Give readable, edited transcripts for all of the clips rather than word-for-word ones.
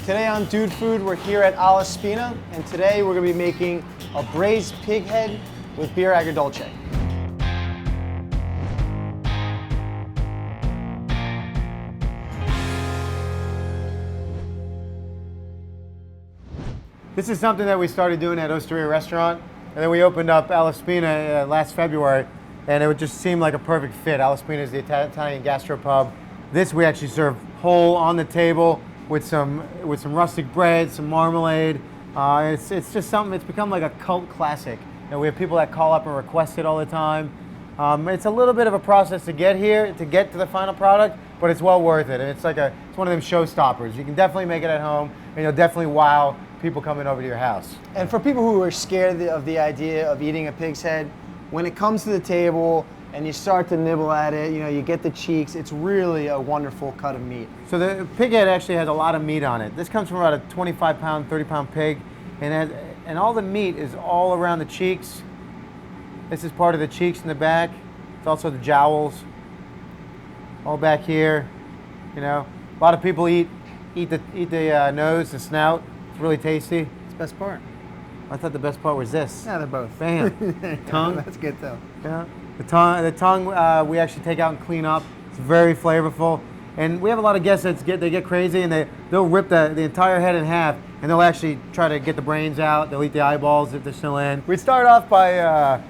Today on Dude Food, we're here at Alla Spina, and today we're going to be making a braised pig head with beer agrodulce. This is something that we started doing at Osteria Restaurant, and then we opened up Alla Spina last February, and it would just seem like a perfect fit. Alla Spina is the Italian gastropub. This we actually serve whole on the table with some rustic bread, some marmalade. It's just something. It's become like a cult classic. You know, we have people that call up and request it all the time. It's a little bit of a process to get here, to get to the final product, but it's well worth it. And it's one of them showstoppers. You can definitely make it at home, and you'll definitely wow people coming over to your house. And for people who are scared of the idea of eating a pig's head, when it comes to the table and you start to nibble at it, you get the cheeks, it's really a wonderful cut of meat. So the pig head actually has a lot of meat on it. This comes from about a 25-pound, 30-pound pig, and all the meat is all around the cheeks. This is part of the cheeks in the back. It's also the jowls, all back here. A lot of people eat the nose, the snout. It's really tasty. It's the best part. I thought the best part was this. Yeah, they're both. Bam. Tongue. That's good though. Yeah. The tongue we actually take out and clean up. It's very flavorful. And we have a lot of guests that get crazy and they'll rip the entire head in half, and they'll actually try to get the brains out. They'll eat the eyeballs if they're still in. We start off by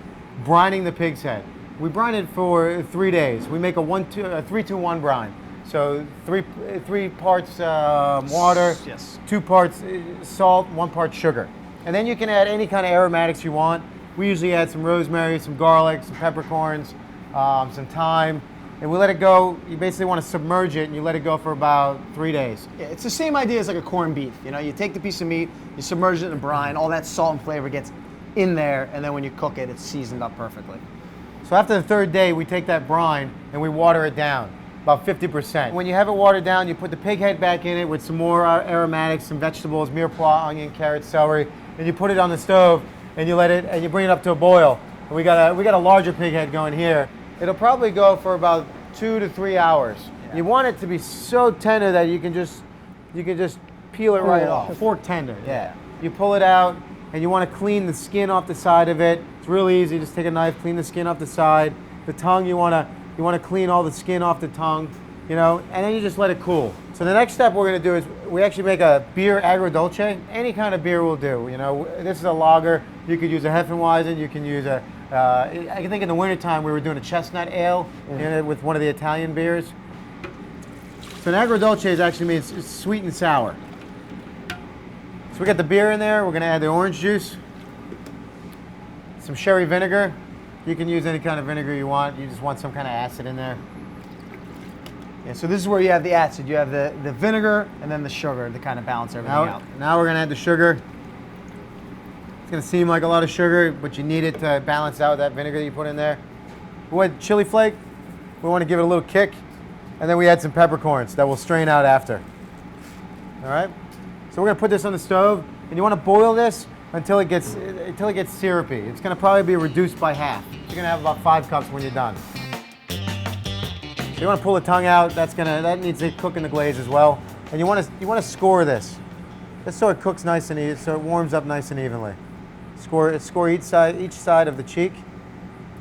brining the pig's head. We brine it for 3 days. We make a 3-2-1 brine. So three parts water, yes. 2 parts salt, 1 part sugar. And then you can add any kind of aromatics you want. We usually add some rosemary, some garlic, some peppercorns, some thyme, and we let it go. You basically want to submerge it, and you let it go for about 3 days. Yeah, it's the same idea as like a corned beef. You take the piece of meat, you submerge it in a brine, all that salt and flavor gets in there, and then when you cook it, it's seasoned up perfectly. So after the 3rd day, we take that brine and we water it down, about 50%. When you have it watered down, you put the pig head back in it with some more aromatics, some vegetables, mirepoix, onion, carrot, celery, and you put it on the stove, and you bring it up to a boil. And we got a larger pig head going here. It'll probably go for about 2 to 3 hours. Yeah. You want it to be so tender that you can just peel it right off. Fork tender. Yeah. You pull it out, and you want to clean the skin off the side of it. It's really easy. Just take a knife, clean the skin off the side. The tongue, you want to clean all the skin off the tongue, and then you just let it cool. So the next step we're going to do is we actually make a beer agrodulce. Any kind of beer will do. This is a lager. You could use a Hefeweizen. You can use I think in the wintertime we were doing a chestnut ale with one of the Italian beers. So an agrodulce actually means it's sweet and sour. So we got the beer in there. We're going to add the orange juice, some sherry vinegar. You can use any kind of vinegar you want. You just want some kind of acid in there. Yeah, so this is where you have the acid. You have the vinegar and then the sugar to kind of balance everything out. Now we're going to add the sugar. It's going to seem like a lot of sugar, but you need it to balance out that vinegar that you put in there. We add chili flake. We want to give it a little kick. And then we add some peppercorns that will strain out after. All right? So we're going to put this on the stove, and you want to boil this until it gets syrupy. It's going to probably be reduced by half. You're going to have about 5 cups when you're done. So you want to pull the tongue out. That needs to cook in the glaze as well. And you want to score this. Just so it cooks nice and even, so it warms up nice and evenly. Score each side of the cheek.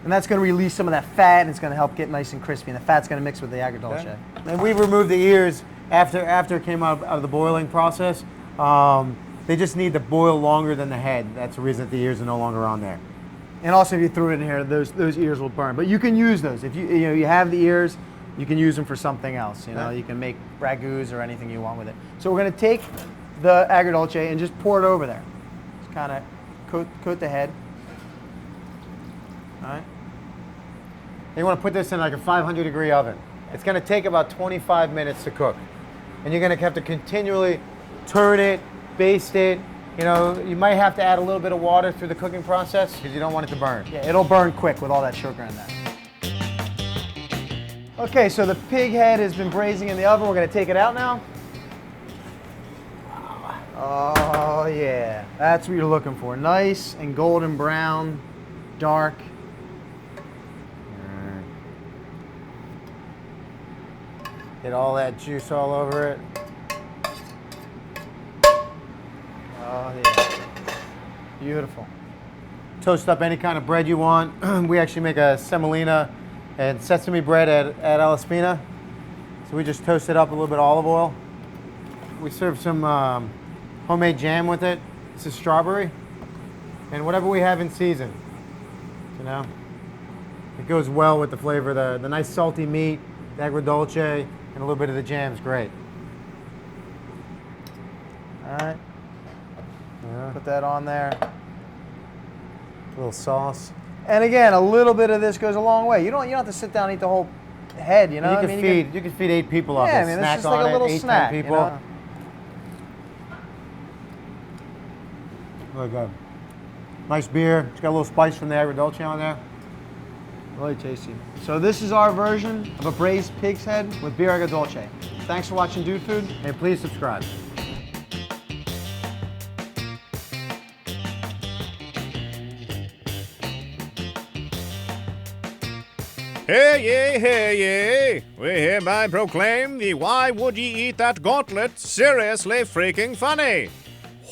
And that's going to release some of that fat, and it's going to help get nice and crispy. And the fat's going to mix with the agrodulce. Okay. And we removed the ears after it came out of the boiling process. They just need to boil longer than the head. That's the reason that the ears are no longer on there. And also, if you threw it in here, those ears will burn. But you can use those. If you have the ears, you can use them for something else. You can make ragouts or anything you want with it. So we're going to take the agrodulce and just pour it over there. Just kind of coat the head. All right. And you want to put this in like a 500-degree oven. It's going to take about 25 minutes to cook. And you're going to have to continually turn it, baste it. You might have to add a little bit of water through the cooking process because you don't want it to burn. Yeah, it'll burn quick with all that sugar in there. Okay, so the pig head has been braising in the oven. We're going to take it out now. Oh yeah, that's what you're looking for. Nice and golden brown, dark. Get all that juice all over it. Beautiful. Toast up any kind of bread you want. We actually make a semolina and sesame bread at Alaspina. So we just toast it up with a little bit of olive oil. We serve some homemade jam with it. This is strawberry. And whatever we have in season, you know. It goes well with the flavor. The nice salty meat, the agrodulce, and a little bit of the jam is great. All right. Put that on there. A little sauce. And again, a little bit of this goes a long way. You don't have to sit down and eat the whole head, you know? You can feed 8 people off yeah, this. I mean, Snack it's just like on a little it, 8, snack, 10 people. you know? Really good. Nice beer. It's got a little spice from the agrodulce on there. Really tasty. So this is our version of a braised pig's head with beer agrodulce. Thanks for watching Dude Food. And please subscribe. Hey ye! We hereby proclaim the Why Would Ye Eat That Gauntlet seriously freaking funny.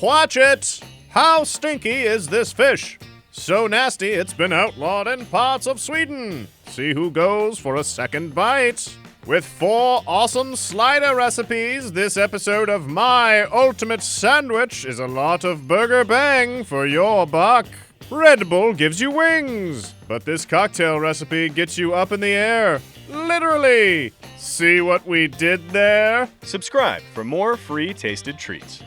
Watch it! How stinky is this fish? So nasty it's been outlawed in parts of Sweden. See who goes for a second bite. With 4 awesome slider recipes, this episode of My Ultimate Sandwich is a lot of burger bang for your buck. Red Bull gives you wings, but this cocktail recipe gets you up in the air. Literally! See what we did there? Subscribe for more free tasted treats.